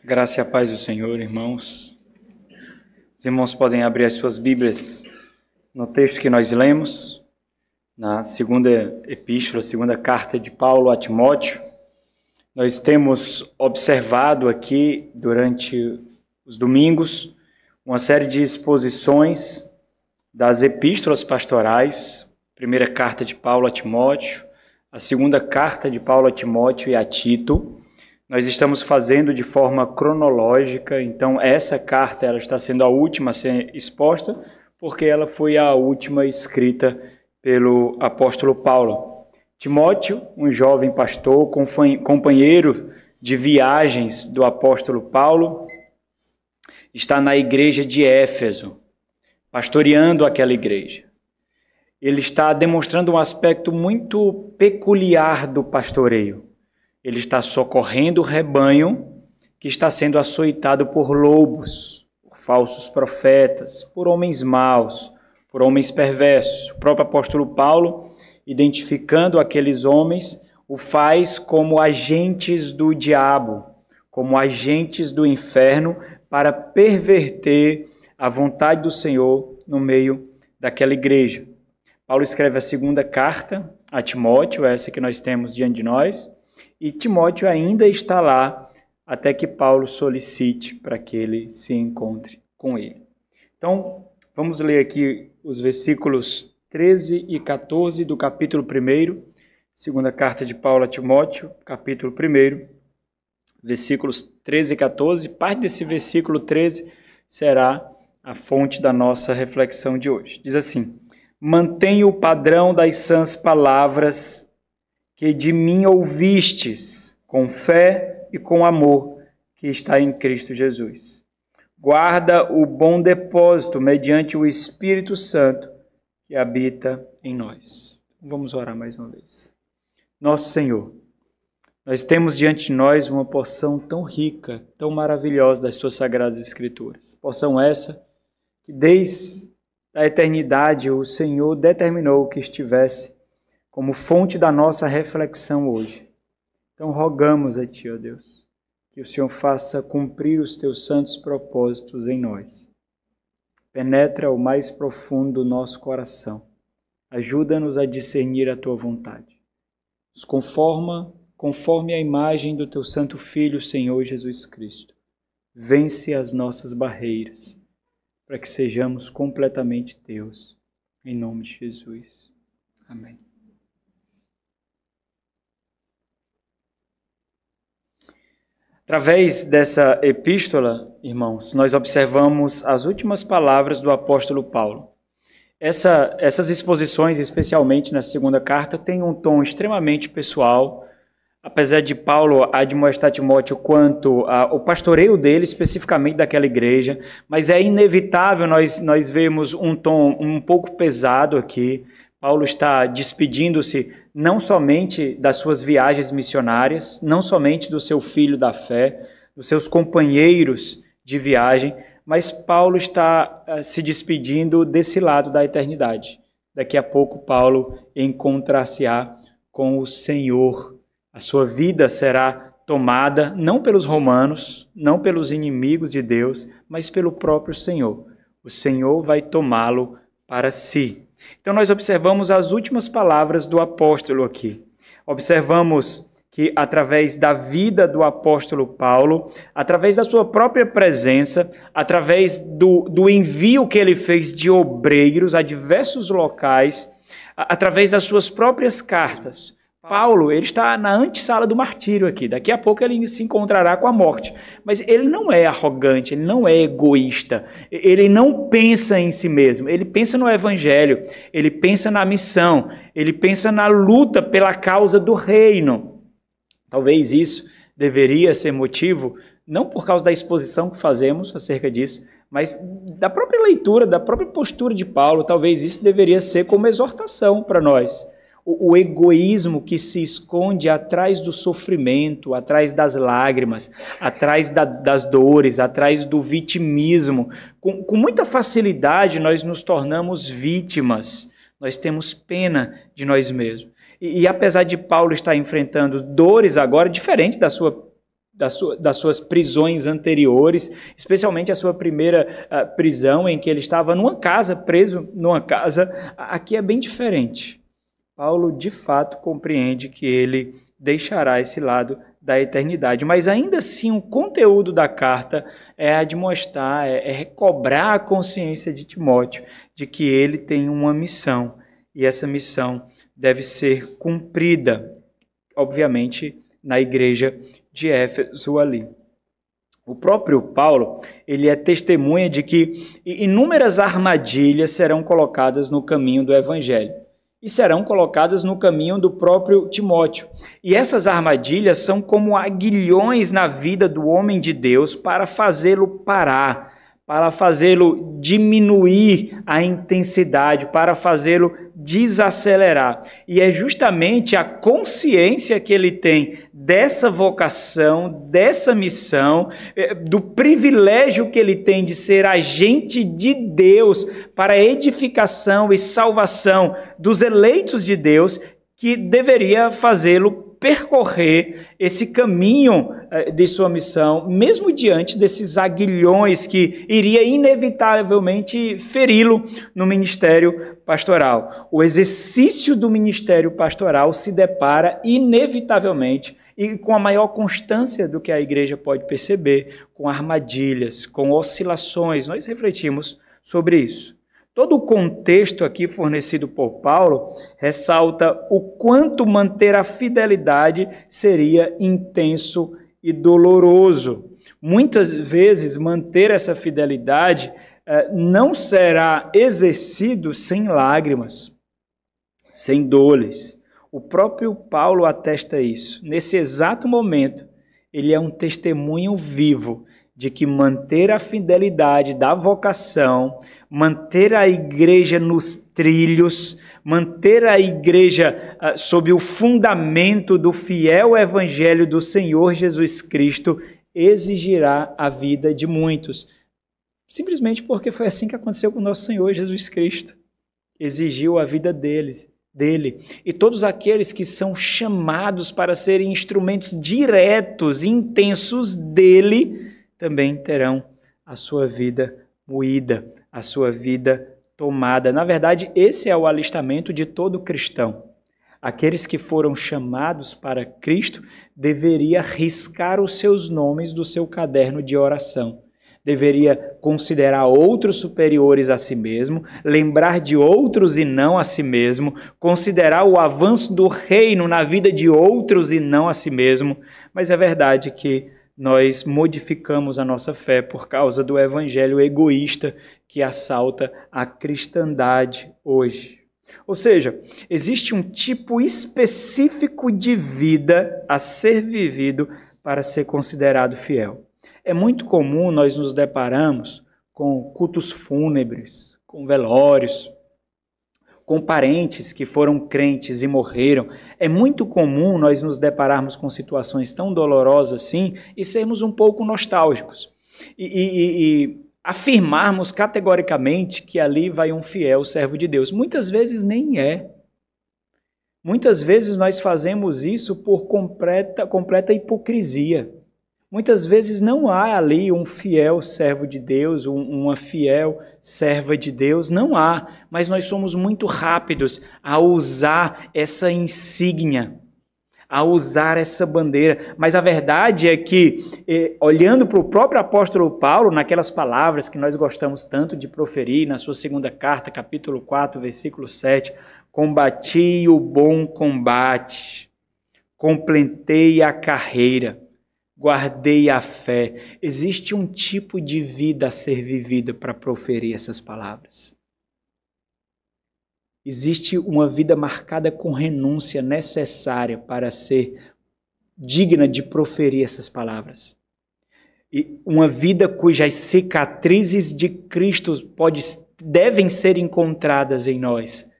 Graça e a paz do Senhor, irmãos. Os irmãos podem abrir as suas Bíblias no texto que nós lemos, na segunda epístola, segunda carta de Paulo a Timóteo. Nós temos observado aqui, durante os domingos, uma série de exposições das epístolas pastorais, primeira carta de Paulo a Timóteo, a segunda carta de Paulo a Timóteo e a Tito. Nós estamos fazendo de forma cronológica, então essa carta ela está sendo a última a ser exposta, porque ela foi a última escrita pelo apóstolo Paulo. Timóteo, um jovem pastor, companheiro de viagens do apóstolo Paulo, está na igreja de Éfeso, pastoreando aquela igreja. Ele está demonstrando um aspecto muito peculiar do pastoreio. Ele está socorrendo o rebanho que está sendo açoitado por lobos, por falsos profetas, por homens maus, por homens perversos. O próprio apóstolo Paulo, identificando aqueles homens, o faz como agentes do diabo, como agentes do inferno, para perverter a vontade do Senhor no meio daquela igreja. Paulo escreve a segunda carta a Timóteo, essa que nós temos diante de nós, e Timóteo ainda está lá até que Paulo solicite para que ele se encontre com ele. Então, vamos ler aqui os versículos 13 e 14 do capítulo 1, segunda carta de Paulo a Timóteo, capítulo 1, versículos 13 e 14. Parte desse versículo 13 será a fonte da nossa reflexão de hoje. Diz assim: mantenha o padrão das sãs palavras que de mim ouvistes, com fé e com amor, que está em Cristo Jesus. Guarda o bom depósito mediante o Espírito Santo que habita em nós. Vamos orar mais uma vez. Nosso Senhor, nós temos diante de nós uma porção tão rica, tão maravilhosa das Tuas Sagradas Escrituras. Porção essa que desde a eternidade o Senhor determinou que estivesse como fonte da nossa reflexão hoje. Então rogamos a Ti, ó Deus, que o Senhor faça cumprir os Teus santos propósitos em nós. Penetra o mais profundo do nosso coração. Ajuda-nos a discernir a Tua vontade. Nos conforme a imagem do Teu Santo Filho, Senhor Jesus Cristo. Vence as nossas barreiras, para que sejamos completamente Teus. Em nome de Jesus. Amém. Através dessa epístola, irmãos, nós observamos as últimas palavras do apóstolo Paulo. Essas exposições, especialmente na segunda carta, têm um tom extremamente pessoal, apesar de Paulo admoestar Timóteo quanto ao pastoreio dele, especificamente daquela igreja, mas é inevitável nós vermos um tom um pouco pesado aqui. Paulo está despedindo-se não somente das suas viagens missionárias, não somente do seu filho da fé, dos seus companheiros de viagem, mas Paulo está se despedindo desse lado da eternidade. Daqui a pouco Paulo encontrar-se-á com o Senhor. A sua vida será tomada não pelos romanos, não pelos inimigos de Deus, mas pelo próprio Senhor. O Senhor vai tomá-lo para si. Então nós observamos as últimas palavras do apóstolo aqui. Observamos que através da vida do apóstolo Paulo, através da sua própria presença, através do envio que ele fez de obreiros a diversos locais, através das suas próprias cartas, Paulo, ele está na antessala do martírio aqui. Daqui a pouco ele se encontrará com a morte. Mas ele não é arrogante, ele não é egoísta. Ele não pensa em si mesmo. Ele pensa no evangelho, ele pensa na missão, ele pensa na luta pela causa do reino. Talvez isso deveria ser motivo, não por causa da exposição que fazemos acerca disso, mas da própria leitura, da própria postura de Paulo. Talvez isso deveria ser como exortação para nós. O egoísmo que se esconde atrás do sofrimento, atrás das lágrimas, atrás das dores, atrás do vitimismo. Com muita facilidade nós nos tornamos vítimas, nós temos pena de nós mesmos. E apesar de Paulo estar enfrentando dores agora, diferente da sua das suas prisões anteriores, especialmente a sua primeira prisão, em que ele estava numa casa, preso numa casa. Aqui é bem diferente. Paulo, de fato, compreende que ele deixará esse lado da eternidade. Mas ainda assim, o conteúdo da carta é admoestar, é recobrar a consciência de Timóteo de que ele tem uma missão, e essa missão deve ser cumprida, obviamente, na igreja de Éfeso ali. O próprio Paulo, ele é testemunha de que inúmeras armadilhas serão colocadas no caminho do evangelho e serão colocadas no caminho do próprio Timóteo. E essas armadilhas são como aguilhões na vida do homem de Deus para fazê-lo parar, para fazê-lo diminuir a intensidade, para fazê-lo desacelerar. E é justamente a consciência que ele tem dessa vocação, dessa missão, do privilégio que ele tem de ser agente de Deus para a edificação e salvação dos eleitos de Deus, que deveria fazê-lo percorrer esse caminho de sua missão, mesmo diante desses aguilhões que iria inevitavelmente feri-lo no ministério pastoral. O exercício do ministério pastoral se depara inevitavelmente e com a maior constância do que a igreja pode perceber, com armadilhas, com oscilações. Nós refletimos sobre isso. Todo o contexto aqui fornecido por Paulo ressalta o quanto manter a fidelidade seria intenso e doloroso. Muitas vezes manter essa fidelidade não será exercido sem lágrimas, sem dores. O próprio Paulo atesta isso. Nesse exato momento, ele é um testemunho vivo de que manter a fidelidade da vocação, manter a igreja nos trilhos, manter a igreja sob o fundamento do fiel evangelho do Senhor Jesus Cristo exigirá a vida de muitos. Simplesmente porque foi assim que aconteceu com o nosso Senhor Jesus Cristo. Exigiu a vida dele. E todos aqueles que são chamados para serem instrumentos diretos e intensos dele, também terão a sua vida moída, a sua vida tomada. Na verdade, esse é o alistamento de todo cristão. Aqueles que foram chamados para Cristo deveria riscar os seus nomes do seu caderno de oração. Deveria considerar outros superiores a si mesmo, lembrar de outros e não a si mesmo, considerar o avanço do reino na vida de outros e não a si mesmo. Mas é verdade que nós modificamos a nossa fé por causa do evangelho egoísta que assalta a cristandade hoje. Ou seja, existe um tipo específico de vida a ser vivido para ser considerado fiel. É muito comum nós nos depararmos com cultos fúnebres, com velórios, com parentes que foram crentes e morreram. É muito comum nós nos depararmos com situações tão dolorosas assim e sermos um pouco nostálgicos. E afirmarmos categoricamente que ali vai um fiel servo de Deus. Muitas vezes nem é. Muitas vezes nós fazemos isso por completa hipocrisia. Muitas vezes não há ali um fiel servo de Deus, uma fiel serva de Deus, não há, mas nós somos muito rápidos a usar essa insígnia, a usar essa bandeira. Mas a verdade é que, olhando para o próprio apóstolo Paulo, naquelas palavras que nós gostamos tanto de proferir, na sua segunda carta, capítulo 4, versículo 7, combati o bom combate, completei a carreira, guardei a fé. Existe um tipo de vida a ser vivida para proferir essas palavras. Existe uma vida marcada com renúncia necessária para ser digna de proferir essas palavras. E uma vida cujas cicatrizes de Cristo devem ser encontradas em nós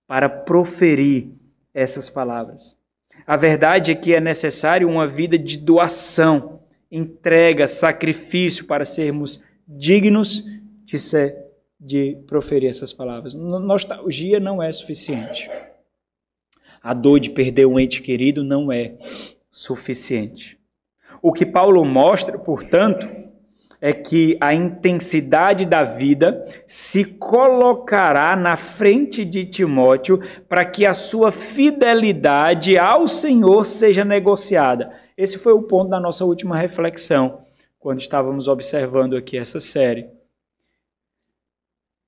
para proferir essas palavras. A verdade é que é necessário uma vida de doação, entrega, sacrifício para sermos dignos de proferir essas palavras. Nostalgia não é suficiente. A dor de perder um ente querido não é suficiente. O que Paulo mostra, portanto, é que a intensidade da vida se colocará na frente de Timóteo para que a sua fidelidade ao Senhor seja negociada. Esse foi o ponto da nossa última reflexão, quando estávamos observando aqui essa série.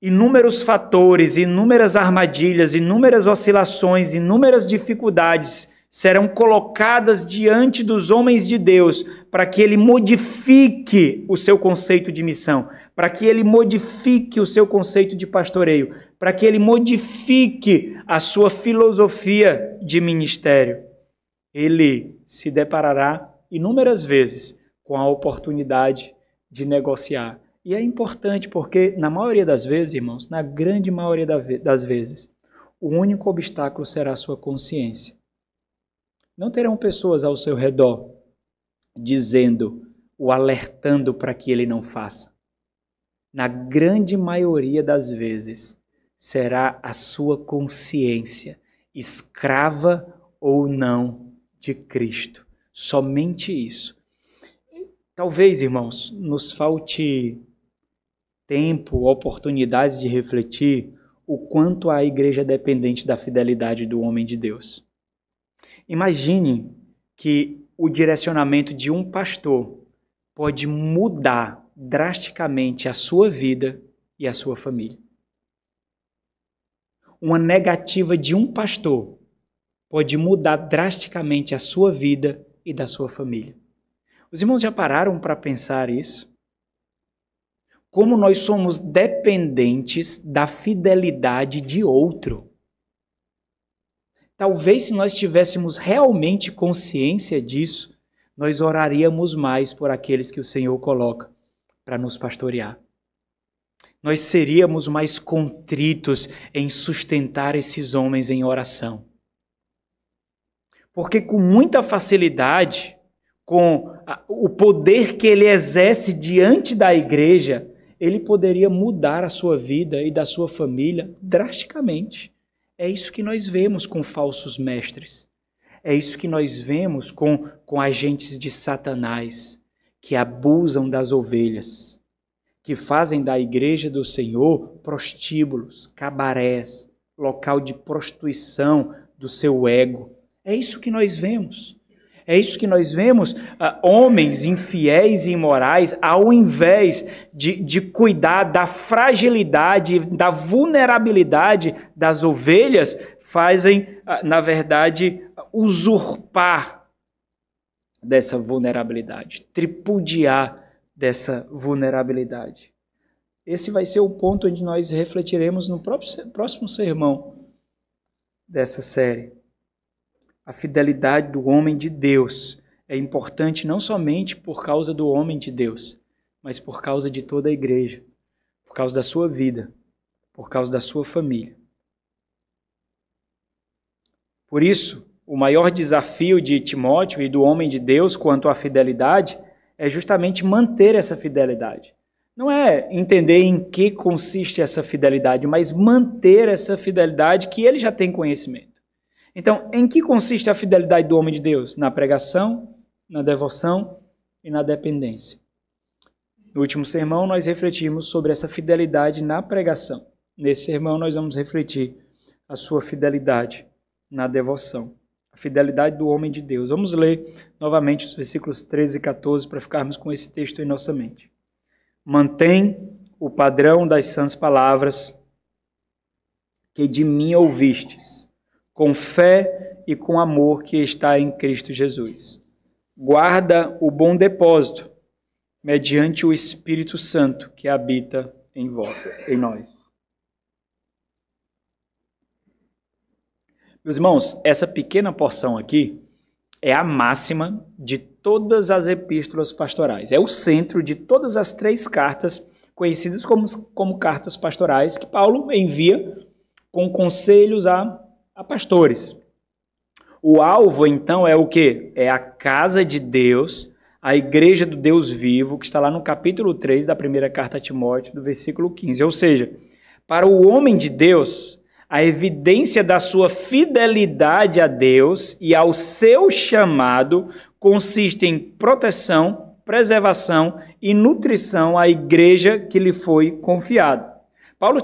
Inúmeros fatores, inúmeras armadilhas, inúmeras oscilações, inúmeras dificuldades serão colocadas diante dos homens de Deus para que ele modifique o seu conceito de missão, para que ele modifique o seu conceito de pastoreio, para que ele modifique a sua filosofia de ministério. Ele se deparará inúmeras vezes com a oportunidade de negociar. E é importante porque, na maioria das vezes, irmãos, na grande maioria das vezes, o único obstáculo será a sua consciência. Não terão pessoas ao seu redor dizendo, o alertando para que ele não faça. Na grande maioria das vezes, será a sua consciência, escrava ou não de Cristo. Somente isso. Talvez, irmãos, nos falte tempo, oportunidades de refletir o quanto a igreja é dependente da fidelidade do homem de Deus. Imagine que o direcionamento de um pastor pode mudar drasticamente a sua vida e a sua família. Uma negativa de um pastor pode mudar drasticamente a sua vida e da sua família. Os irmãos já pararam para pensar isso? Como nós somos dependentes da fidelidade de outro. Talvez se nós tivéssemos realmente consciência disso, nós oraríamos mais por aqueles que o Senhor coloca para nos pastorear. Nós seríamos mais contritos em sustentar esses homens em oração. Porque com muita facilidade, com o poder que ele exerce diante da igreja, ele poderia mudar a sua vida e da sua família drasticamente. É isso que nós vemos com falsos mestres. É isso que nós vemos com agentes de Satanás, que abusam das ovelhas, que fazem da igreja do Senhor prostíbulos, cabarés, local de prostituição do seu ego. É isso que nós vemos. É isso que nós vemos, homens infiéis e imorais, ao invés de cuidar da fragilidade, da vulnerabilidade das ovelhas, fazem, na verdade, usurpar dessa vulnerabilidade, tripudiar dessa vulnerabilidade. Esse vai ser o ponto onde nós refletiremos no próximo sermão dessa série. A fidelidade do homem de Deus é importante não somente por causa do homem de Deus, mas por causa de toda a igreja, por causa da sua vida, por causa da sua família. Por isso, o maior desafio de Timóteo e do homem de Deus quanto à fidelidade é justamente manter essa fidelidade. Não é entender em que consiste essa fidelidade, mas manter essa fidelidade que ele já tem conhecimento. Então, em que consiste a fidelidade do homem de Deus? Na pregação, na devoção e na dependência. No último sermão, nós refletimos sobre essa fidelidade na pregação. Nesse sermão, nós vamos refletir a sua fidelidade na devoção. A fidelidade do homem de Deus. Vamos ler novamente os versículos 13 e 14 para ficarmos com esse texto em nossa mente. Mantém o padrão das sãs palavras que de mim ouvistes, com fé e com amor que está em Cristo Jesus. Guarda o bom depósito, mediante o Espírito Santo que habita em nós. Meus irmãos, essa pequena porção aqui é a máxima de todas as epístolas pastorais. É o centro de todas as 3 cartas, conhecidas como cartas pastorais, que Paulo envia com conselhos a pastores. O alvo, então, é o quê? É a casa de Deus, a igreja do Deus vivo, que está lá no capítulo 3 da primeira carta a Timóteo, do versículo 15. Ou seja, para o homem de Deus, A evidência da sua fidelidade a Deus e ao seu chamado consiste em proteção, preservação e nutrição à igreja que lhe foi confiada. Paulo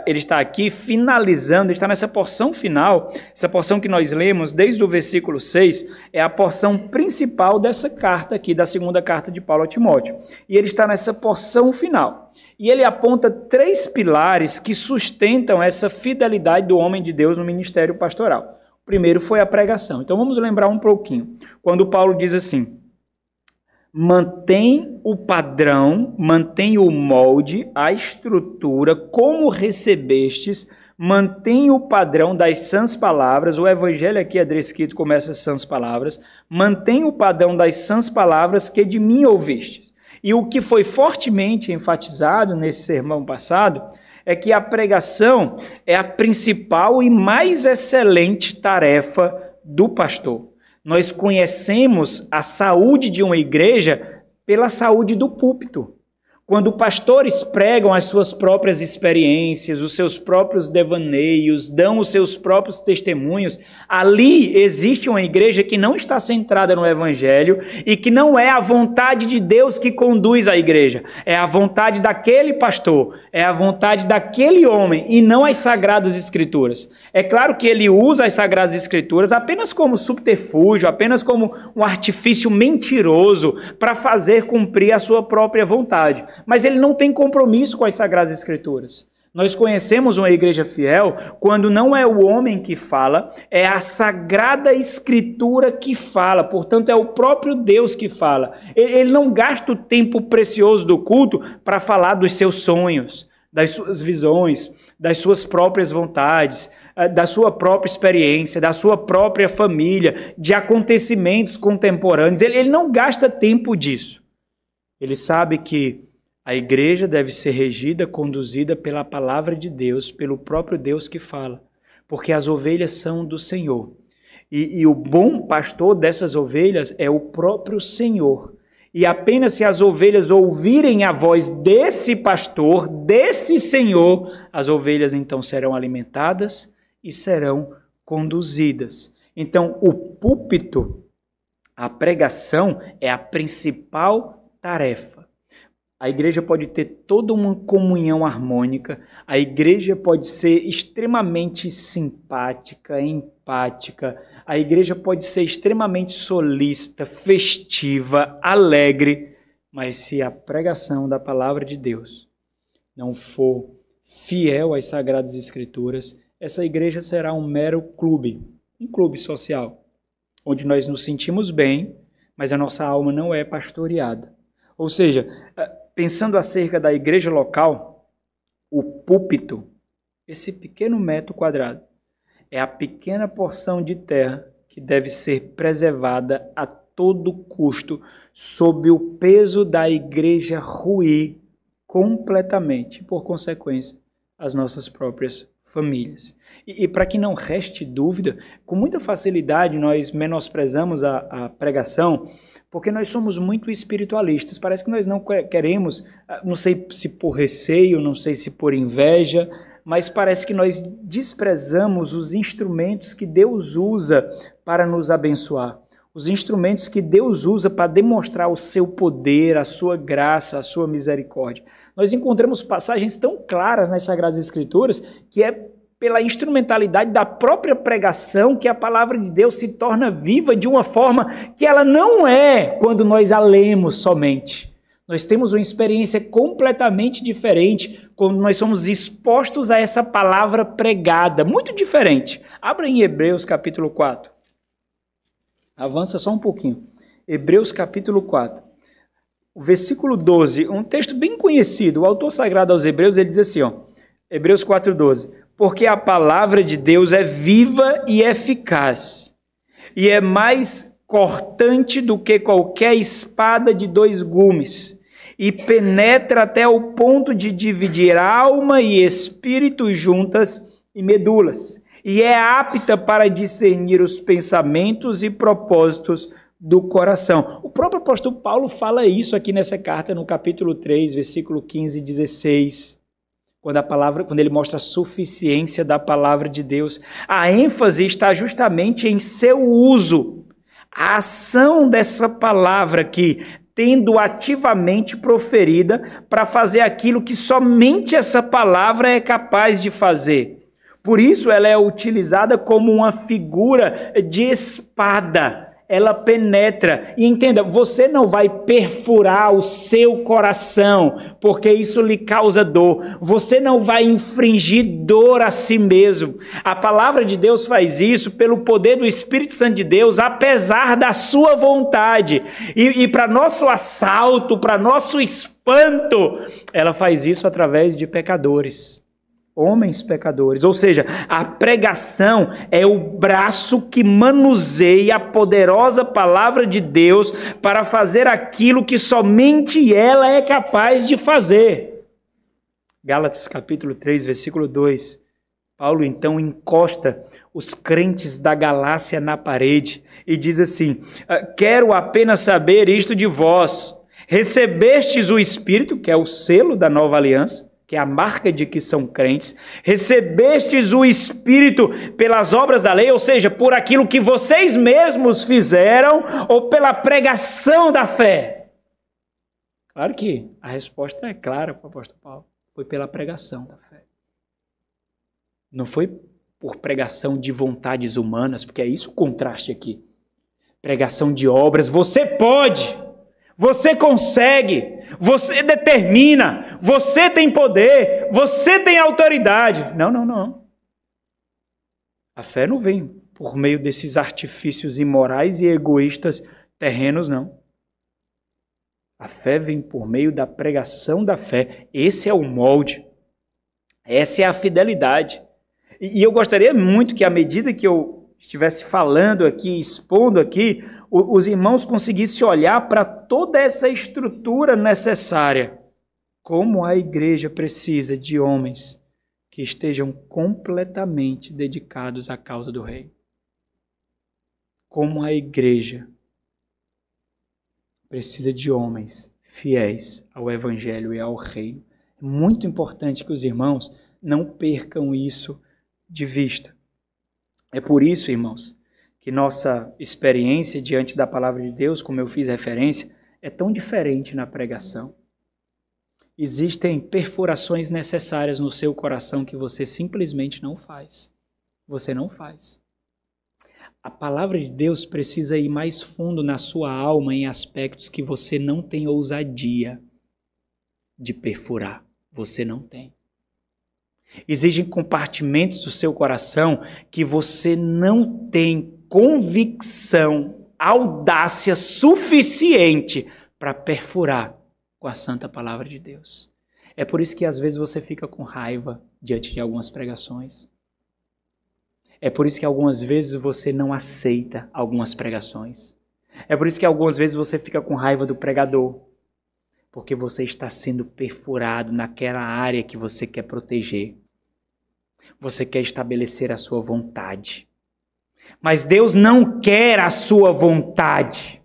está aqui finalizando, está nessa porção final, essa porção que nós lemos desde o versículo 6, é a porção principal dessa carta aqui, da segunda carta de Paulo a Timóteo. E ele está nessa porção final. E ele aponta 3 pilares que sustentam essa fidelidade do homem de Deus no ministério pastoral. O primeiro foi a pregação. Então vamos lembrar um pouquinho. Quando Paulo diz assim: mantém o padrão, mantém o molde, a estrutura, como recebestes, mantém o padrão das sãs palavras. O evangelho aqui é descrito como essas sãs palavras. Mantém o padrão das sãs palavras que de mim ouvistes. E o que foi fortemente enfatizado nesse sermão passado é que a pregação é a principal e mais excelente tarefa do pastor. Nós conhecemos a saúde de uma igreja pela saúde do púlpito. Quando pastores pregam as suas próprias experiências, os seus próprios devaneios, dão os seus próprios testemunhos, ali existe uma igreja que não está centrada no evangelho e que não é a vontade de Deus que conduz a igreja. É a vontade daquele pastor, é a vontade daquele homem e não as Sagradas Escrituras. É claro que ele usa as Sagradas Escrituras apenas como subterfúgio, apenas como um artifício mentiroso para fazer cumprir a sua própria vontade. Mas ele não tem compromisso com as Sagradas Escrituras. Nós conhecemos uma igreja fiel quando não é o homem que fala, é a Sagrada Escritura que fala, portanto é o próprio Deus que fala. Ele não gasta o tempo precioso do culto para falar dos seus sonhos, das suas visões, das suas próprias vontades, da sua própria experiência, da sua própria família, de acontecimentos contemporâneos. Ele não gasta tempo disso. Ele sabe que a igreja deve ser regida, conduzida pela palavra de Deus, pelo próprio Deus que fala, porque as ovelhas são do Senhor. E o bom pastor dessas ovelhas é o próprio Senhor. E apenas se as ovelhas ouvirem a voz desse pastor, desse Senhor, as ovelhas então serão alimentadas e serão conduzidas. Então, o púlpito, a pregação, é a principal tarefa. A igreja pode ter toda uma comunhão harmônica, a igreja pode ser extremamente simpática, empática, a igreja pode ser extremamente solícita, festiva, alegre, mas se a pregação da palavra de Deus não for fiel às Sagradas Escrituras, essa igreja será um mero clube, um clube social, onde nós nos sentimos bem, mas a nossa alma não é pastoreada. Ou seja, pensando acerca da igreja local, o púlpito, esse pequeno metro quadrado, é a pequena porção de terra que deve ser preservada a todo custo, sob o peso da igreja ruir completamente, por consequência, as nossas próprias famílias. E para que não reste dúvida, com muita facilidade nós menosprezamos a pregação, porque nós somos muito espiritualistas. Parece que nós não queremos, não sei se por receio, não sei se por inveja, mas parece que nós desprezamos os instrumentos que Deus usa para nos abençoar. Os instrumentos que Deus usa para demonstrar o seu poder, a sua graça, a sua misericórdia. Nós encontramos passagens tão claras nas Sagradas Escrituras que é pela instrumentalidade da própria pregação que a palavra de Deus se torna viva de uma forma que ela não é quando nós a lemos somente. Nós temos uma experiência completamente diferente quando nós somos expostos a essa palavra pregada, muito diferente. Abra em Hebreus capítulo 4. Avança só um pouquinho. Hebreus capítulo 4. O versículo 12, um texto bem conhecido. O autor sagrado aos Hebreus, ele diz assim, ó, Hebreus 4:12. Porque a palavra de Deus é viva e eficaz, e é mais cortante do que qualquer espada de 2 gumes, e penetra até o ponto de dividir alma e espírito juntas e medulas, e é apta para discernir os pensamentos e propósitos do coração. O próprio apóstolo Paulo fala isso aqui nessa carta, no capítulo 3, versículo 15 e 16. quando ele mostra a suficiência da palavra de Deus. A ênfase está justamente em seu uso. A ação dessa palavra aqui, tendo ativamente proferida para fazer aquilo que somente essa palavra é capaz de fazer. Por isso ela é utilizada como uma figura de espada. Ela penetra. E entenda, você não vai perfurar o seu coração, porque isso lhe causa dor. Você não vai infligir dor a si mesmo. A palavra de Deus faz isso pelo poder do Espírito Santo de Deus, apesar da sua vontade. E para nosso assalto, para nosso espanto, ela faz isso através de pecadores. Homens pecadores, ou seja, a pregação é o braço que manuseia a poderosa palavra de Deus para fazer aquilo que somente ela é capaz de fazer. Gálatas capítulo 3, versículo 2. Paulo então encosta os crentes da Galácia na parede e diz assim: quero apenas saber isto de vós, recebestes o Espírito, que é o selo da nova aliança, que é a marca de que são crentes, recebestes o Espírito pelas obras da lei, ou seja, por aquilo que vocês mesmos fizeram, ou pela pregação da fé? Claro que a resposta é clara para o apóstolo Paulo, foi pela pregação da fé. Não foi por pregação de vontades humanas, porque é isso o contraste aqui. Pregação de obras, você pode... Você consegue, você determina, você tem poder, você tem autoridade. Não. A fé não vem por meio desses artifícios imorais e egoístas terrenos, não. A fé vem por meio da pregação da fé. Esse é o molde. Essa é a fidelidade. E eu gostaria muito que, à medida que eu estivesse falando aqui, expondo aqui, os irmãos conseguissem olhar para toda essa estrutura necessária. Como a igreja precisa de homens que estejam completamente dedicados à causa do Rei. Como a igreja precisa de homens fiéis ao Evangelho e ao Reino. É muito importante que os irmãos não percam isso de vista. É por isso, irmãos, que nossa experiência diante da palavra de Deus, como eu fiz referência, é tão diferente na pregação. Existem perfurações necessárias no seu coração que você simplesmente não faz. Você não faz. A palavra de Deus precisa ir mais fundo na sua alma em aspectos que você não tem ousadia de perfurar. Você não tem. Existem compartimentos do seu coração que você não tem convicção, audácia suficiente para perfurar com a santa palavra de Deus. É por isso que às vezes você fica com raiva diante de algumas pregações. É por isso que algumas vezes você não aceita algumas pregações. É por isso que algumas vezes você fica com raiva do pregador. Porque você está sendo perfurado naquela área que você quer proteger. Você quer estabelecer a sua vontade. Mas Deus não quer a sua vontade.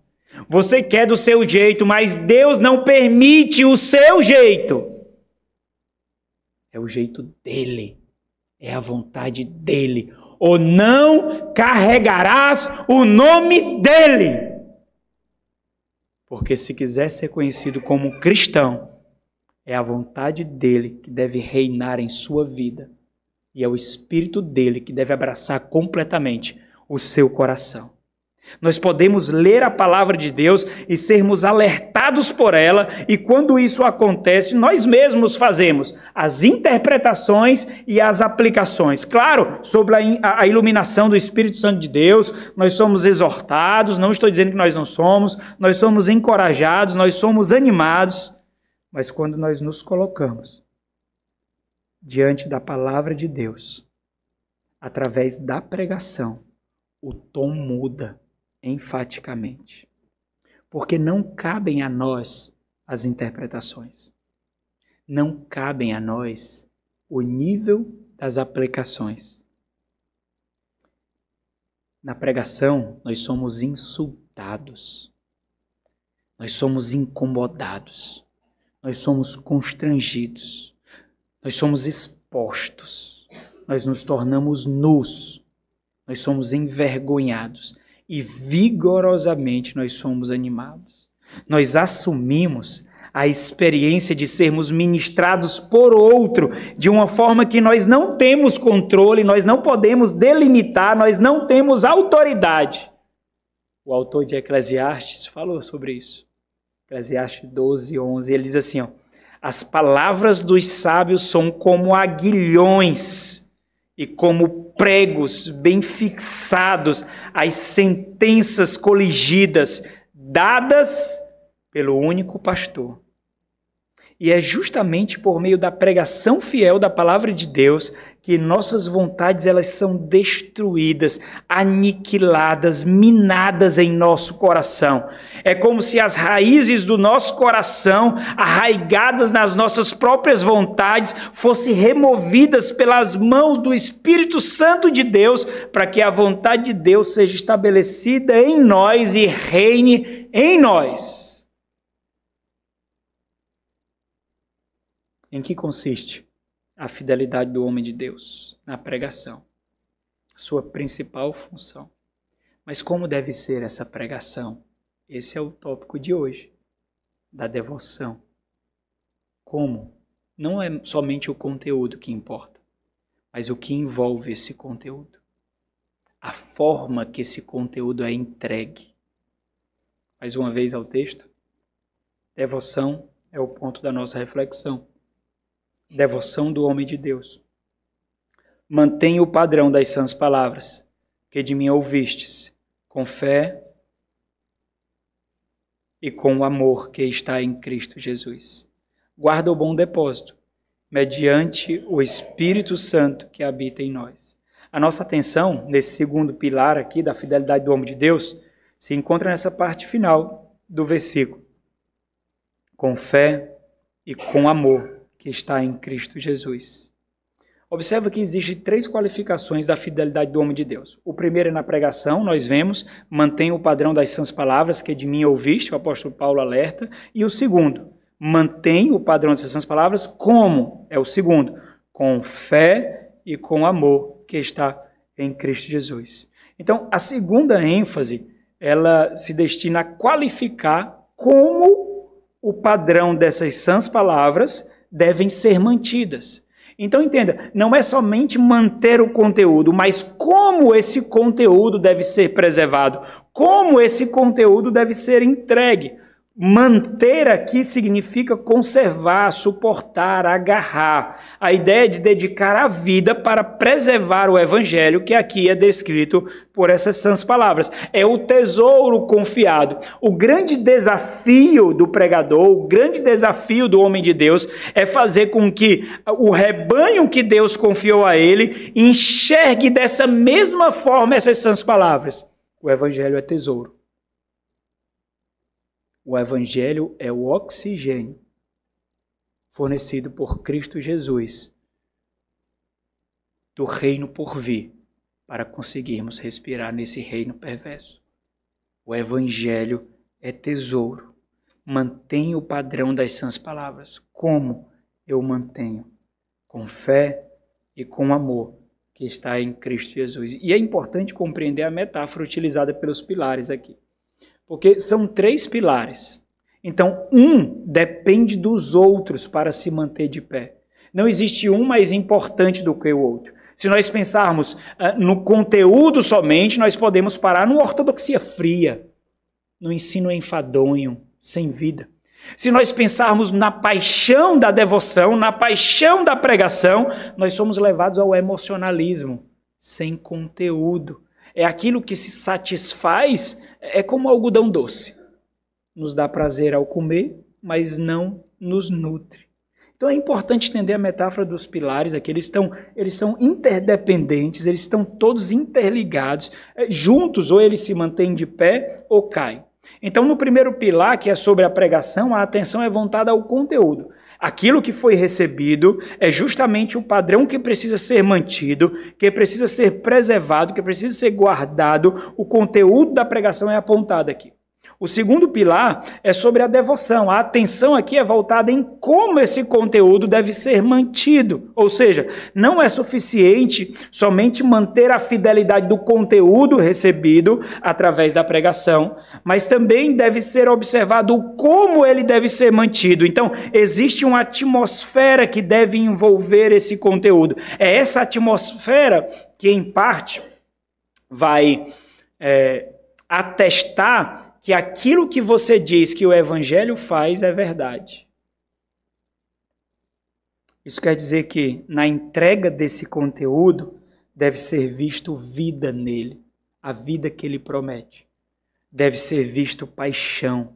Você quer do seu jeito, mas Deus não permite o seu jeito. É o jeito dele. É a vontade dele. Ou não carregarás o nome dele. Porque se quiser ser conhecido como cristão, é a vontade dele que deve reinar em sua vida. E é o Espírito dele que deve abraçar completamente o seu coração. Nós podemos ler a palavra de Deus e sermos alertados por ela, e quando isso acontece, nós mesmos fazemos as interpretações e as aplicações. Claro, sobre a iluminação do Espírito Santo de Deus, nós somos exortados, não estou dizendo que nós não somos, nós somos encorajados, nós somos animados, mas quando nós nos colocamos diante da palavra de Deus, através da pregação, o tom muda enfaticamente. Porque não cabem a nós as interpretações. Não cabem a nós o nível das aplicações. Na pregação, nós somos insultados. Nós somos incomodados. Nós somos constrangidos. nós somos expostos, nós nos tornamos nus, nós somos envergonhados e vigorosamente nós somos animados. Nós assumimos a experiência de sermos ministrados por outro, de uma forma que nós não temos controle, nós não podemos delimitar, nós não temos autoridade. O autor de Eclesiastes falou sobre isso. Eclesiastes 12, 11, ele diz assim, ó, as palavras dos sábios são como aguilhões e como pregos bem fixados, as sentenças coligidas, dadas pelo único pastor. E é justamente por meio da pregação fiel da palavra de Deus que nossas vontades elas são destruídas, aniquiladas, minadas em nosso coração. É como se as raízes do nosso coração, arraigadas nas nossas próprias vontades, fossem removidas pelas mãos do Espírito Santo de Deus, para que a vontade de Deus seja estabelecida em nós e reine em nós. Em que consiste a fidelidade do homem de Deus? Na pregação. Sua principal função. Mas como deve ser essa pregação? Esse é o tópico de hoje, da devoção. Como? Não é somente o conteúdo que importa, mas o que envolve esse conteúdo. A forma que esse conteúdo é entregue. Mais uma vez ao texto. Devoção é o ponto da nossa reflexão. Devoção do homem de Deus. Mantenha o padrão das sãs palavras que de mim ouvistes, com fé e com o amor que está em Cristo Jesus. Guarda o bom depósito, mediante o Espírito Santo que habita em nós. A nossa atenção, nesse segundo pilar aqui da fidelidade do homem de Deus, se encontra nessa parte final do versículo. Com fé e com amor que está em Cristo Jesus. Observa que existem 3 qualificações da fidelidade do homem de Deus. O primeiro é na pregação, nós vemos, mantenha o padrão das sãs palavras que de mim ouviste, o apóstolo Paulo alerta. E o segundo, mantenha o padrão das sãs palavras como? É o segundo, com fé e com amor que está em Cristo Jesus. Então, a segunda ênfase, ela se destina a qualificar como o padrão dessas sãs palavras devem ser mantidas. Então entenda, não é somente manter o conteúdo, mas como esse conteúdo deve ser preservado, como esse conteúdo deve ser entregue. Manter aqui significa conservar, suportar, agarrar. A ideia de dedicar a vida para preservar o evangelho que aqui é descrito por essas sãs palavras. É o tesouro confiado. O grande desafio do pregador, o grande desafio do homem de Deus é fazer com que o rebanho que Deus confiou a ele enxergue dessa mesma forma essas sãs palavras. O evangelho é tesouro. O evangelho é o oxigênio fornecido por Cristo Jesus do reino por vir para conseguirmos respirar nesse reino perverso. O evangelho é tesouro. Mantenha o padrão das sãs palavras. Como eu mantenho? Com fé e com amor que está em Cristo Jesus. E é importante compreender a metáfora utilizada pelos pilares aqui. Porque são 3 pilares. Então, um depende dos outros para se manter de pé. Não existe um mais importante do que o outro. Se nós pensarmos no conteúdo somente, nós podemos parar numa ortodoxia fria, no ensino enfadonho, sem vida. Se nós pensarmos na paixão da devoção, na paixão da pregação, nós somos levados ao emocionalismo, sem conteúdo. É aquilo que se satisfaz, é como algodão doce. Nos dá prazer ao comer, mas não nos nutre. Então é importante entender a metáfora dos pilares aqui. Eles são interdependentes, eles estão todos interligados. Juntos, ou eles se mantêm de pé ou caem. Então no primeiro pilar, que é sobre a pregação, a atenção é voltada ao conteúdo. Aquilo que foi recebido é justamente o padrão que precisa ser mantido, que precisa ser preservado, que precisa ser guardado. O conteúdo da pregação é apontado aqui. O segundo pilar é sobre a devoção. A atenção aqui é voltada em como esse conteúdo deve ser mantido. Ou seja, não é suficiente somente manter a fidelidade do conteúdo recebido através da pregação, mas também deve ser observado como ele deve ser mantido. Então, existe uma atmosfera que deve envolver esse conteúdo. É essa atmosfera que, em parte, vai atestar que aquilo que você diz que o Evangelho faz é verdade. Isso quer dizer que na entrega desse conteúdo deve ser visto vida nele, a vida que ele promete. Deve ser visto paixão,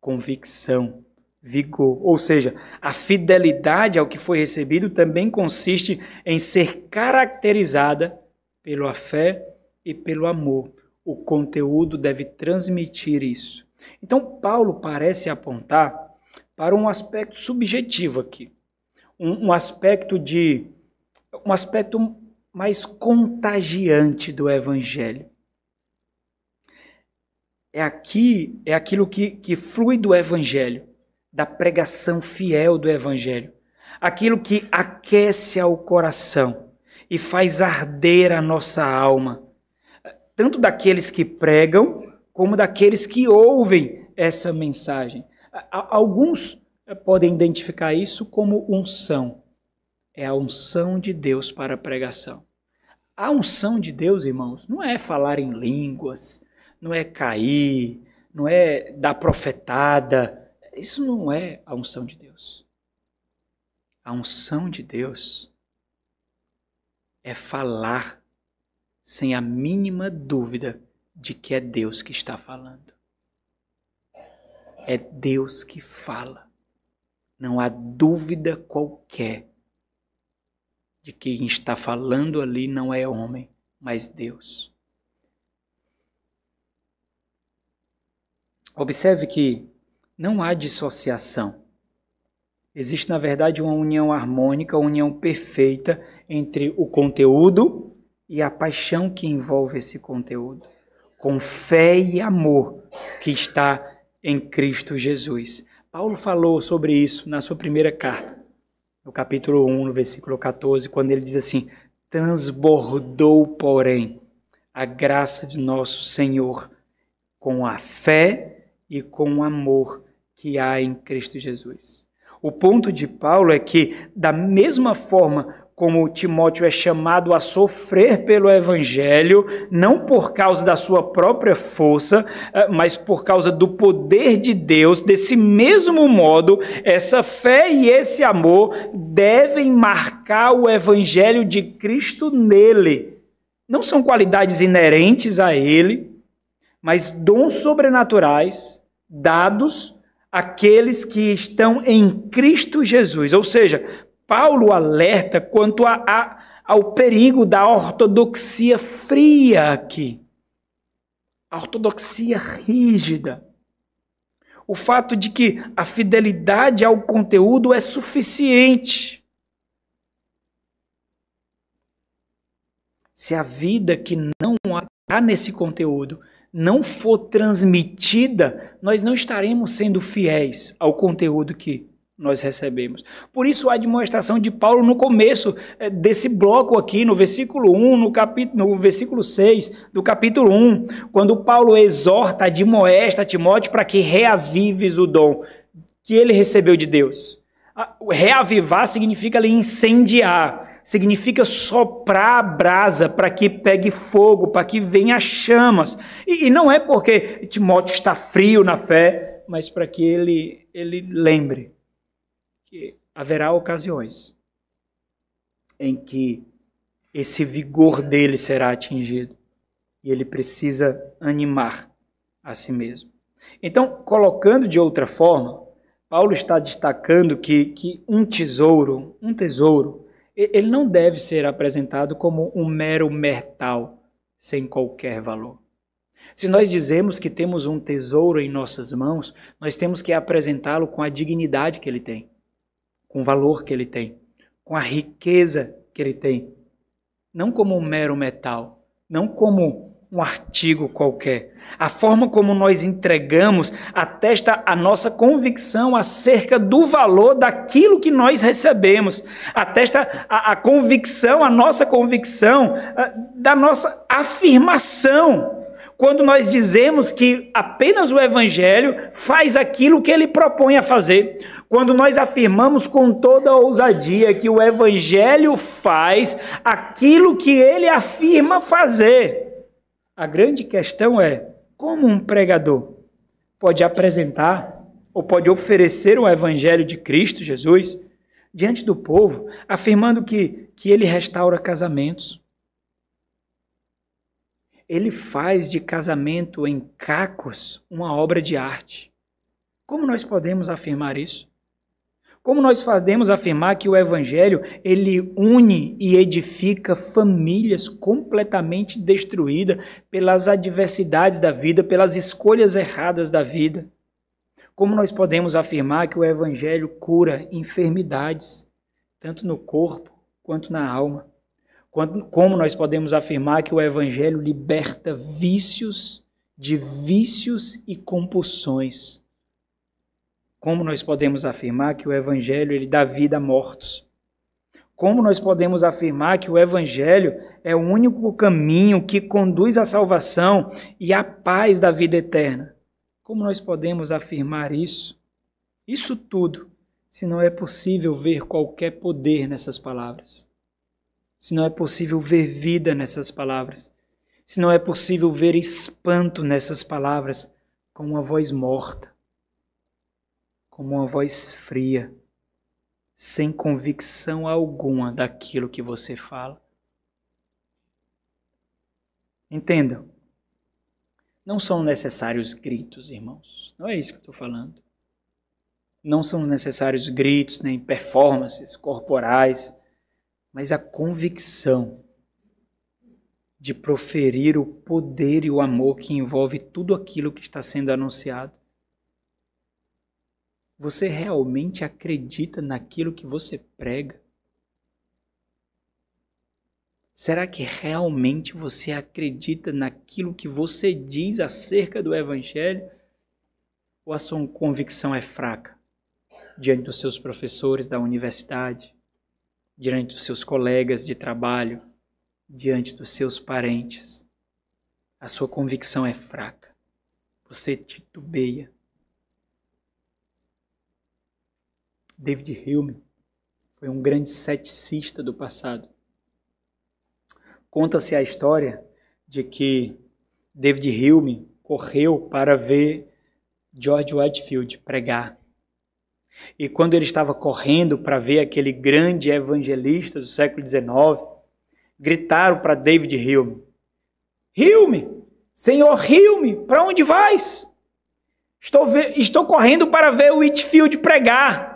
convicção, vigor. Ou seja, a fidelidade ao que foi recebido também consiste em ser caracterizada pela fé e pelo amor. O conteúdo deve transmitir isso. Então, Paulo parece apontar para um aspecto subjetivo aqui. Um aspecto mais contagiante do Evangelho. É aquilo que flui do Evangelho, da pregação fiel do Evangelho. Aquilo que aquece ao coração e faz arder a nossa alma. Tanto daqueles que pregam, como daqueles que ouvem essa mensagem. Alguns podem identificar isso como unção. É a unção de Deus para a pregação. A unção de Deus, irmãos, não é falar em línguas, não é cair, não é dar profetada. Isso não é a unção de Deus. A unção de Deus é falar sem a mínima dúvida de que é Deus que está falando. É Deus que fala. Não há dúvida qualquer de que quem está falando ali não é homem, mas Deus. Observe que não há dissociação. Existe, na verdade, uma união harmônica, uma união perfeita entre o conteúdo e a paixão que envolve esse conteúdo, com fé e amor que está em Cristo Jesus. Paulo falou sobre isso na sua primeira carta, no capítulo 1, no versículo 14, quando ele diz assim: transbordou, porém, a graça de nosso Senhor com a fé e com o amor que há em Cristo Jesus. O ponto de Paulo é que, da mesma forma como Timóteo é chamado a sofrer pelo Evangelho, não por causa da sua própria força, mas por causa do poder de Deus, desse mesmo modo, essa fé e esse amor devem marcar o Evangelho de Cristo nele. Não são qualidades inerentes a ele, mas dons sobrenaturais dados àqueles que estão em Cristo Jesus. Ou seja, Paulo alerta quanto ao perigo da ortodoxia fria aqui. A ortodoxia rígida. O fato de que a fidelidade ao conteúdo é suficiente. Se a vida que não há nesse conteúdo não for transmitida, nós não estaremos sendo fiéis ao conteúdo que nós recebemos. Por isso a admoestação de Paulo no começo desse bloco aqui, no versículo 1, no versículo 6 do capítulo 1, quando Paulo exorta, admoesta Timóteo para que reavives o dom que ele recebeu de Deus. Reavivar significa ali incendiar, significa soprar a brasa para que pegue fogo, para que venha chamas. E não é porque Timóteo está frio na fé, mas para que ele lembre que haverá ocasiões em que esse vigor dele será atingido e ele precisa animar a si mesmo. Então, colocando de outra forma, Paulo está destacando que um tesouro, ele não deve ser apresentado como um mero metal sem qualquer valor. Se nós dizemos que temos um tesouro em nossas mãos, nós temos que apresentá-lo com a dignidade que ele tem, com o valor que ele tem, com a riqueza que ele tem. Não como um mero metal, não como um artigo qualquer. A forma como nós entregamos atesta a nossa convicção acerca do valor daquilo que nós recebemos. Atesta a convicção, a nossa convicção da nossa afirmação. Quando nós dizemos que apenas o Evangelho faz aquilo que ele propõe a fazer. Quando nós afirmamos com toda a ousadia que o Evangelho faz aquilo que ele afirma fazer. A grande questão é, como um pregador pode apresentar ou pode oferecer o Evangelho de Cristo Jesus diante do povo, afirmando que ele restaura casamentos. Ele faz de casamento em cacos uma obra de arte. Como nós podemos afirmar isso? Como nós podemos afirmar que o Evangelho, ele une e edifica famílias completamente destruídas pelas adversidades da vida, pelas escolhas erradas da vida? Como nós podemos afirmar que o Evangelho cura enfermidades, tanto no corpo quanto na alma? Como nós podemos afirmar que o Evangelho liberta vícios e compulsões? Como nós podemos afirmar que o Evangelho ele dá vida a mortos? Como nós podemos afirmar que o Evangelho é o único caminho que conduz à salvação e à paz da vida eterna? Como nós podemos afirmar isso? Isso tudo, se não é possível ver qualquer poder nessas palavras. Se não é possível ver vida nessas palavras. Se não é possível ver espanto nessas palavras, com uma voz morta. Como uma voz fria, sem convicção alguma daquilo que você fala. Entendam, não são necessários gritos, irmãos. Não é isso que eu estou falando. Não são necessários gritos, nem performances corporais, mas a convicção de proferir o poder e o amor que envolve tudo aquilo que está sendo anunciado. Você realmente acredita naquilo que você prega? Será que realmente você acredita naquilo que você diz acerca do Evangelho? Ou a sua convicção é fraca diante dos seus professores da universidade, diante dos seus colegas de trabalho, diante dos seus parentes? A sua convicção é fraca. Você titubeia. David Hume foi um grande ceticista do passado. Conta-se a história de que David Hume correu para ver George Whitefield pregar. E quando ele estava correndo para ver aquele grande evangelista do século XIX, gritaram para David Hume: Hume, Senhor Hume, para onde vais? Estou correndo para ver Whitefield pregar.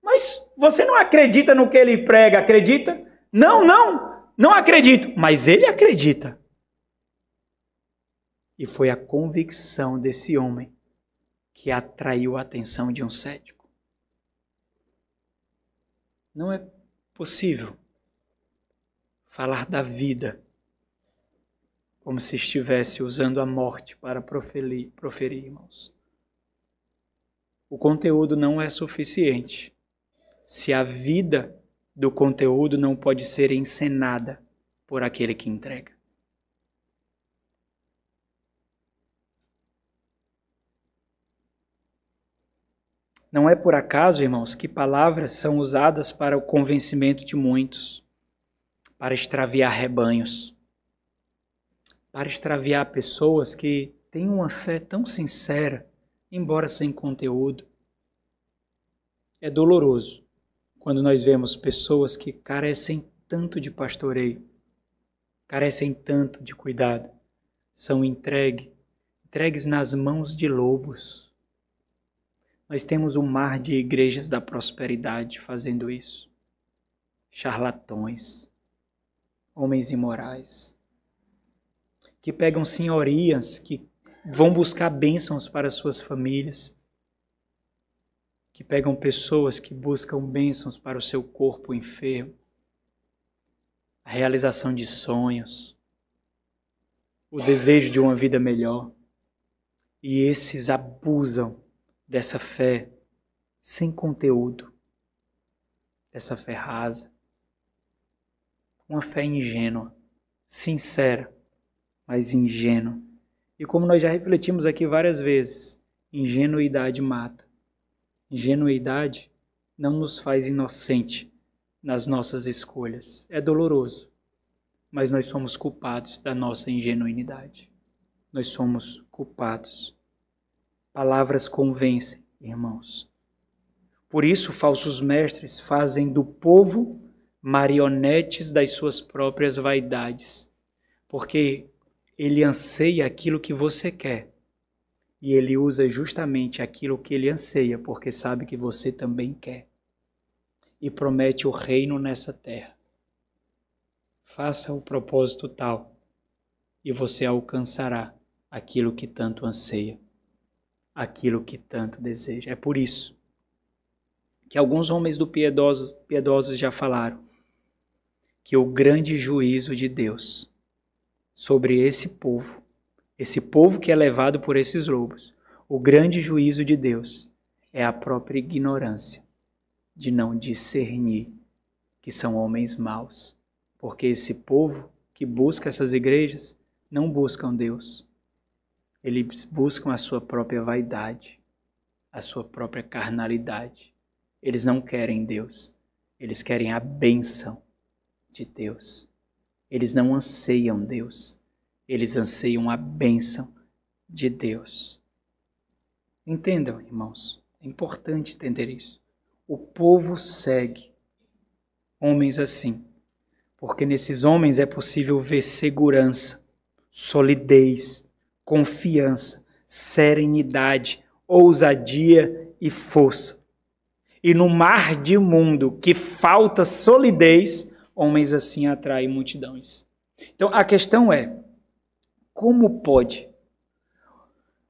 Mas você não acredita no que ele prega, acredita? Não acredito. Mas ele acredita. E foi a convicção desse homem que atraiu a atenção de um cético. Não é possível falar da vida como se estivesse usando a morte para proferir, irmãos. O conteúdo não é suficiente se a vida do conteúdo não pode ser encenada por aquele que entrega. Não é por acaso, irmãos, que palavras são usadas para o convencimento de muitos, para extraviar rebanhos, para extraviar pessoas que têm uma fé tão sincera, embora sem conteúdo. É doloroso quando nós vemos pessoas que carecem tanto de pastoreio, carecem tanto de cuidado, são entregues nas mãos de lobos. Nós temos um mar de igrejas da prosperidade fazendo isso. Charlatões, homens imorais, que pegam senhorias, que vão buscar bênçãos para suas famílias, que pegam pessoas que buscam bênçãos para o seu corpo enfermo, a realização de sonhos, o desejo de uma vida melhor. E esses abusam dessa fé sem conteúdo, dessa fé rasa. Uma fé ingênua, sincera, mas ingênua. E como nós já refletimos aqui várias vezes, ingenuidade mata. Ingenuidade não nos faz inocente nas nossas escolhas. É doloroso, mas nós somos culpados da nossa ingenuidade. Nós somos culpados. Palavras convencem, irmãos. Por isso, falsos mestres fazem do povo marionetes das suas próprias vaidades, porque ele anseia aquilo que você quer e ele usa justamente aquilo que ele anseia, porque sabe que você também quer, e promete o reino nessa terra. Faça o propósito tal e você alcançará aquilo que tanto anseia, aquilo que tanto deseja. É por isso que alguns homens piedosos já falaram que o grande juízo de Deus sobre esse povo que é levado por esses lobos, o grande juízo de Deus é a própria ignorância de não discernir que são homens maus, porque esse povo que busca essas igrejas não buscam Deus, eles buscam a sua própria vaidade, a sua própria carnalidade. Eles não querem Deus, eles querem a bênção de Deus. Eles não anseiam Deus, eles anseiam a bênção de Deus. Entendam, irmãos, é importante entender isso. O povo segue homens assim, porque nesses homens é possível ver segurança, solidez, confiança, serenidade, ousadia e força. E no mar de mundo que falta solidez, homens assim atraem multidões. Então a questão é, como pode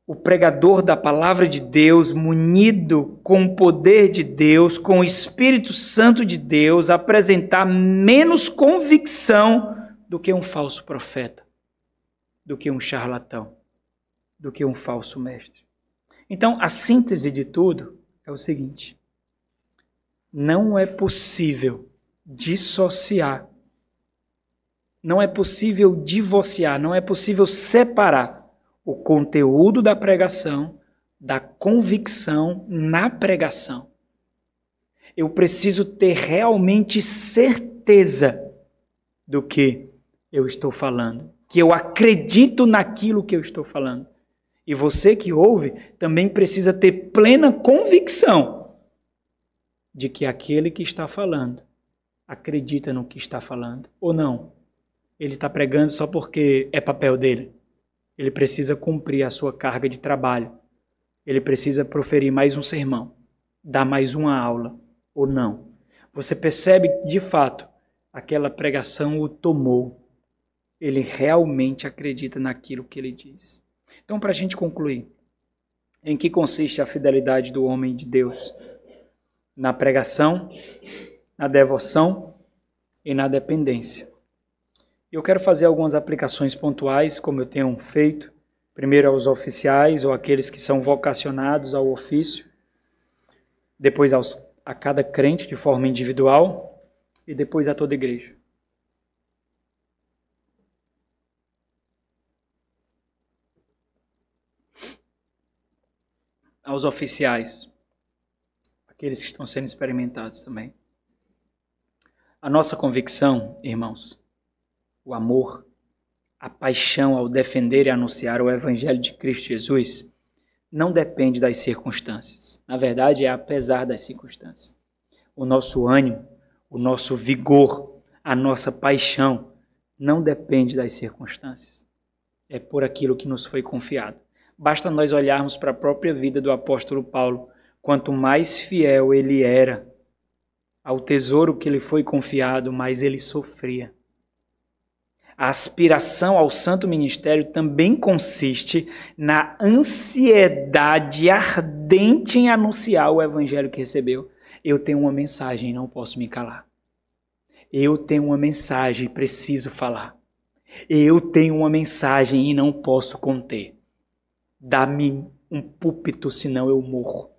o pregador da palavra de Deus, munido com o poder de Deus, com o Espírito Santo de Deus, apresentar menos convicção do que um falso profeta, do que um charlatão, do que um falso mestre? Então a síntese de tudo é o seguinte: não é possível dissociar, não é possível divorciar, não é possível separar o conteúdo da pregação da convicção na pregação. Eu preciso ter realmente certeza do que eu estou falando, que eu acredito naquilo que eu estou falando. E você que ouve também precisa ter plena convicção de que aquele que está falando acredita no que está falando, ou não. Ele está pregando só porque é papel dele. Ele precisa cumprir a sua carga de trabalho. Ele precisa proferir mais um sermão, dar mais uma aula, ou não. Você percebe que, de fato, aquela pregação o tomou. Ele realmente acredita naquilo que ele diz. Então, para a gente concluir, em que consiste a fidelidade do homem de Deus? Na pregação, na devoção e na dependência. Eu quero fazer algumas aplicações pontuais, como eu tenho feito, primeiro aos oficiais ou aqueles que são vocacionados ao ofício, depois a cada crente de forma individual e depois a toda a igreja. Aos oficiais, aqueles que estão sendo experimentados também. A nossa convicção, irmãos, o amor, a paixão ao defender e anunciar o Evangelho de Cristo Jesus, não depende das circunstâncias. Na verdade, é apesar das circunstâncias. O nosso ânimo, o nosso vigor, a nossa paixão não depende das circunstâncias. É por aquilo que nos foi confiado. Basta nós olharmos para a própria vida do apóstolo Paulo. Quanto mais fiel ele era ao tesouro que lhe foi confiado, mais ele sofria. A aspiração ao santo ministério também consiste na ansiedade ardente em anunciar o evangelho que recebeu. Eu tenho uma mensagem, não posso me calar. Eu tenho uma mensagem, preciso falar. Eu tenho uma mensagem e não posso conter. Dá-me um púlpito, senão eu morro.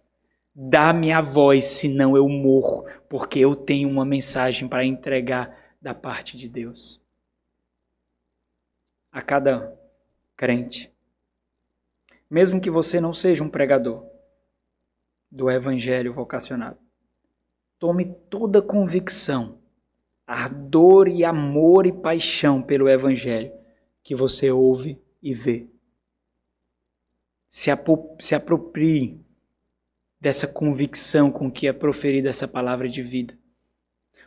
Dá-me a voz, senão eu morro, porque eu tenho uma mensagem para entregar da parte de Deus. A cada crente, mesmo que você não seja um pregador do evangelho vocacionado, tome toda convicção, ardor e amor e paixão pelo evangelho que você ouve e vê. Se aproprie dessa convicção com que é proferida essa palavra de vida,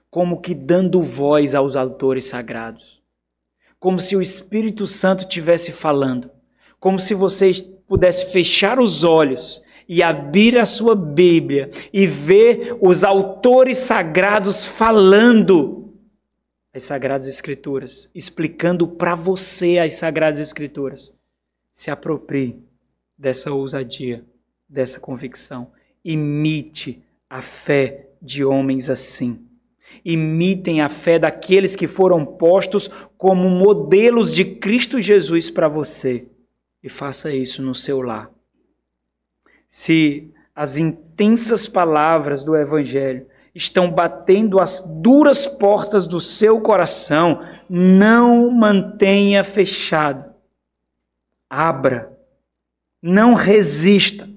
como que dando voz aos autores sagrados, como se o Espírito Santo estivesse falando, como se você pudesse fechar os olhos e abrir a sua Bíblia e ver os autores sagrados falando as Sagradas Escrituras, explicando para você as Sagradas Escrituras. Se aproprie dessa ousadia, dessa convicção. Imite a fé de homens assim. Imitem a fé daqueles que foram postos como modelos de Cristo Jesus para você. E faça isso no seu lar. Se as intensas palavras do Evangelho estão batendo as duras portas do seu coração, não mantenha fechado. Abra. Não resista.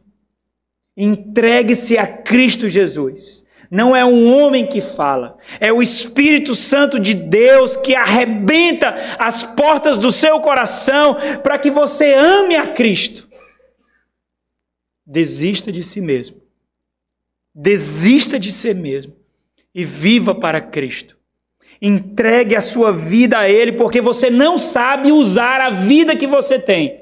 Entregue-se a Cristo Jesus. Não é um homem que fala, é o Espírito Santo de Deus que arrebenta as portas do seu coração para que você ame a Cristo. Desista de si mesmo. Desista de si mesmo e viva para Cristo. Entregue a sua vida a Ele, porque você não sabe usar a vida que você tem.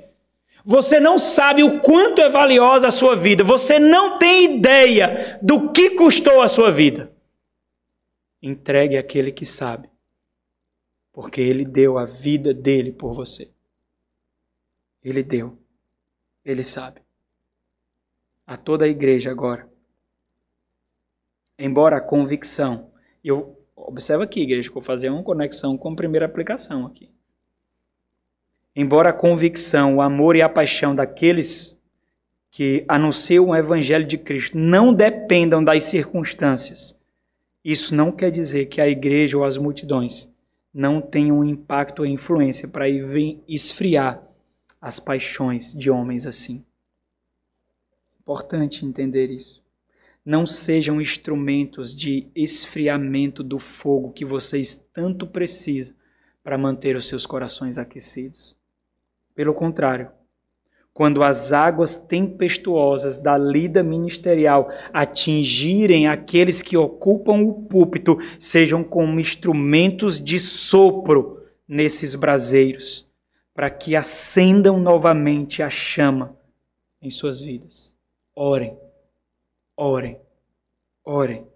Você não sabe o quanto é valiosa a sua vida. Você não tem ideia do que custou a sua vida. Entregue àquele que sabe, porque Ele deu a vida dele por você. Ele deu. Ele sabe. A toda a igreja agora. Embora a convicção... Observa aqui, igreja, que eu vou fazer uma conexão com a primeira aplicação aqui. Embora a convicção, o amor e a paixão daqueles que anunciam o Evangelho de Cristo não dependam das circunstâncias, isso não quer dizer que a igreja ou as multidões não tenham impacto ou influência para esfriar as paixões de homens assim. Importante entender isso. Não sejam instrumentos de esfriamento do fogo que vocês tanto precisam para manter os seus corações aquecidos. Pelo contrário, quando as águas tempestuosas da lida ministerial atingirem aqueles que ocupam o púlpito, sejam como instrumentos de sopro nesses braseiros, para que acendam novamente a chama em suas vidas. Orem, orem, orem.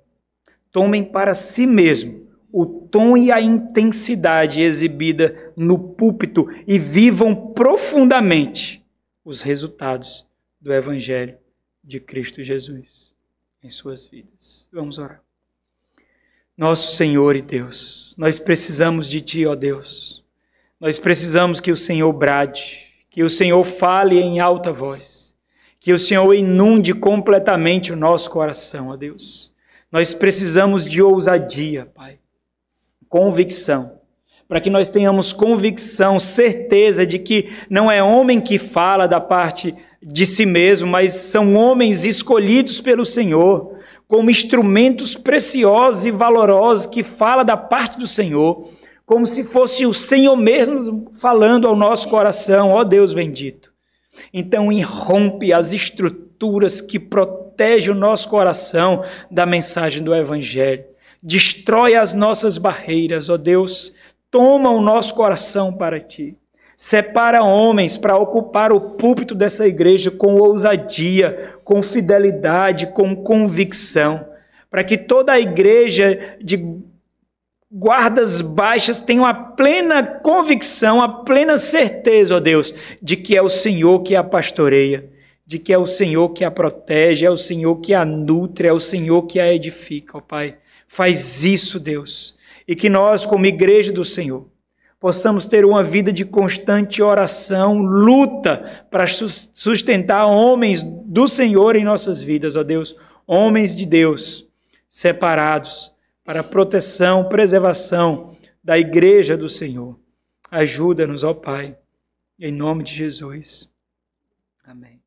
Tomem para si mesmo o tom e a intensidade exibida no púlpito e vivam profundamente os resultados do Evangelho de Cristo Jesus em suas vidas. Vamos orar. Nosso Senhor e Deus, nós precisamos de Ti, ó Deus. Nós precisamos que o Senhor brade, que o Senhor fale em alta voz, que o Senhor inunde completamente o nosso coração, ó Deus. Nós precisamos de ousadia, Pai. Convicção, para que nós tenhamos convicção, certeza de que não é homem que fala da parte de si mesmo, mas são homens escolhidos pelo Senhor, como instrumentos preciosos e valorosos que fala da parte do Senhor, como se fosse o Senhor mesmo falando ao nosso coração, ó Deus bendito. Então irrompe as estruturas que protegem o nosso coração da mensagem do Evangelho. Destrói as nossas barreiras, ó Deus. Toma o nosso coração para Ti. Separa homens para ocupar o púlpito dessa igreja com ousadia, com fidelidade, com convicção. Para que toda a igreja de guardas baixas tenha a plena convicção, a plena certeza, ó Deus, de que é o Senhor que a pastoreia, de que é o Senhor que a protege, é o Senhor que a nutre, é o Senhor que a edifica, ó Pai. Faz isso, Deus, e que nós, como igreja do Senhor, possamos ter uma vida de constante oração, luta para sustentar homens do Senhor em nossas vidas, ó Deus, homens de Deus, separados para a proteção, preservação da igreja do Senhor. Ajuda-nos, ó Pai, em nome de Jesus. Amém.